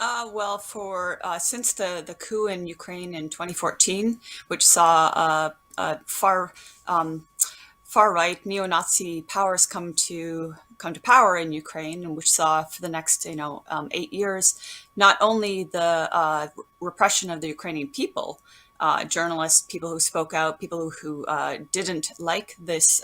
Well, for since the coup in Ukraine in 2014, which saw um, far right neo-Nazi powers come to power in Ukraine, and which saw for the next 8 years not only the repression of the Ukrainian people, journalists, people who spoke out, people who didn't like this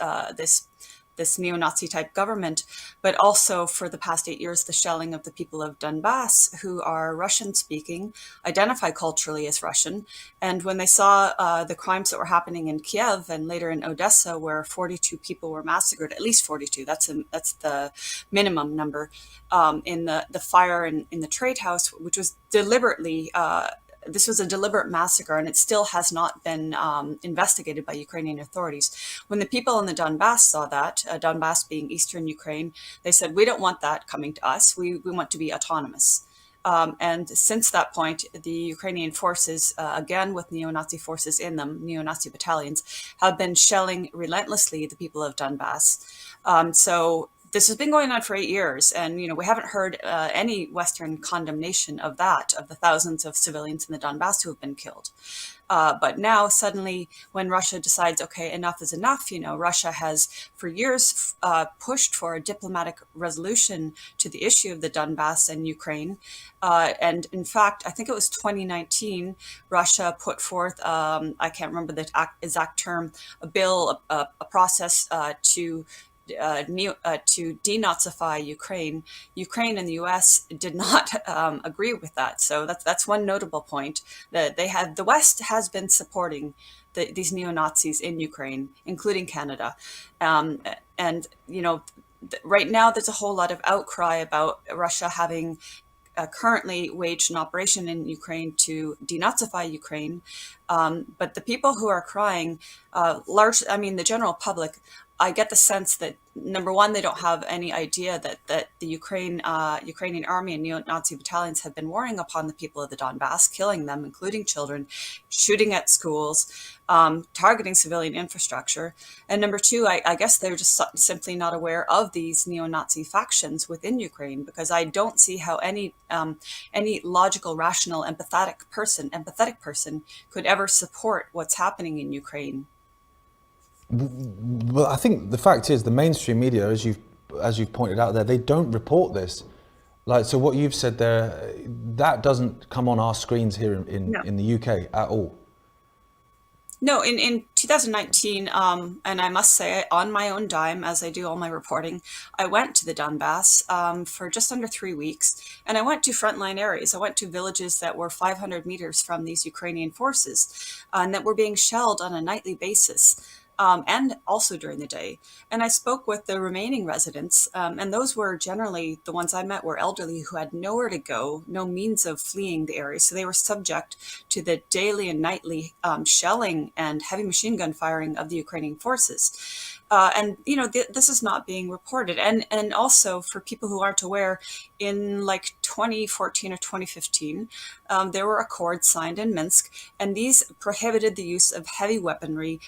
neo-Nazi type government, but also for the past 8 years, the shelling of the people of Donbass who are Russian speaking, identify culturally as Russian. And when they saw the crimes that were happening in Kiev and later in Odessa, where 42 people were massacred, at least 42, that's the minimum number, in the fire in the trade house, which was deliberately this was a deliberate massacre, and it still has not been investigated by Ukrainian authorities. When the people in the Donbass saw that, Donbass being eastern Ukraine, they said, "We don't want that coming to us. We want to be autonomous." And since that point, the Ukrainian forces, again with neo-Nazi forces in them, neo-Nazi battalions, have been shelling relentlessly the people of Donbass. So this has been going on for 8 years, and we haven't heard any Western condemnation of that, of the thousands of civilians in the Donbass who have been killed. But now, suddenly, when Russia decides, okay, enough is enough, Russia has for years pushed for a diplomatic resolution to the issue of the Donbass and Ukraine. And in fact, I think it was 2019, Russia put forth, I can't remember the exact term, a bill, a process to denazify Ukraine. Ukraine and the U.S. did not agree with that. So that's one notable point that the West has been supporting these neo Nazis in Ukraine, including Canada, and right now there's a whole lot of outcry about Russia having currently waged an operation in Ukraine to denazify Ukraine. But the people who are crying, I mean, the general public, I get the sense that number one, they don't have any idea that the Ukrainian army and neo-Nazi battalions have been warring upon the people of the Donbass, killing them, including children, shooting at schools, targeting civilian infrastructure. And number two, I guess they're just simply not aware of these neo-Nazi factions within Ukraine, because I don't see how any logical, rational, empathetic person could ever support what's happening in Ukraine. Well, I think the fact is the mainstream media, as you've pointed out there, they don't report this. Like, so what you've said there, that doesn't come on our screens here No. in the UK at all. No, in 2019, and I must say, on my own dime, as I do all my reporting, I went to the Donbass for just under 3 weeks, and I went to frontline areas. I went to villages that were 500 meters from these Ukrainian forces, and that were being shelled on a nightly basis. And also during the day. And I spoke with the remaining residents, and those were generally the ones I met were elderly who had nowhere to go, no means of fleeing the area. So they were subject to the daily and nightly shelling and heavy machine gun firing of the Ukrainian forces. And this is not being reported. And also for people who aren't aware, in like 2014 or 2015, there were accords signed in Minsk, and these prohibited the use of heavy weaponry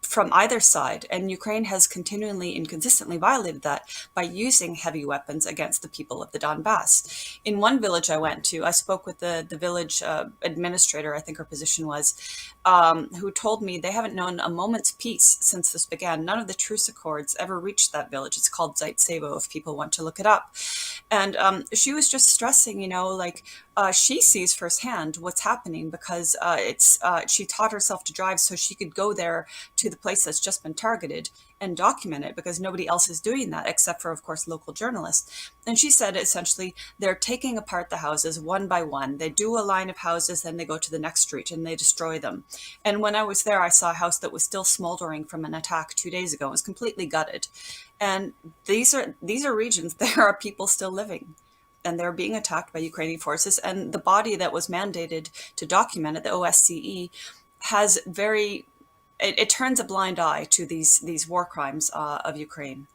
from either side, and Ukraine has continually and consistently violated that by using heavy weapons against the people of the Donbass. In one village I went to, I spoke with the village administrator, I think her position was, who told me they haven't known a moment's peace since this began. None of the truce accords ever reached that village. It's called Zaitsevo if people want to look it up. And she was just stressing, like she sees firsthand what's happening because she taught herself to drive so she could go there to the place that's just been targeted and document it, because nobody else is doing that except for, of course, local journalists. And she said essentially they're taking apart the houses one by one. They do a line of houses, then they go to the next street and they destroy them. And when I was there, I saw a house that was still smoldering from an attack 2 days ago. It was completely gutted. And these are regions there are people still living, and they're being attacked by Ukrainian forces. And the body that was mandated to document it, the OSCE, has it turns a blind eye to these war crimes of Ukraine.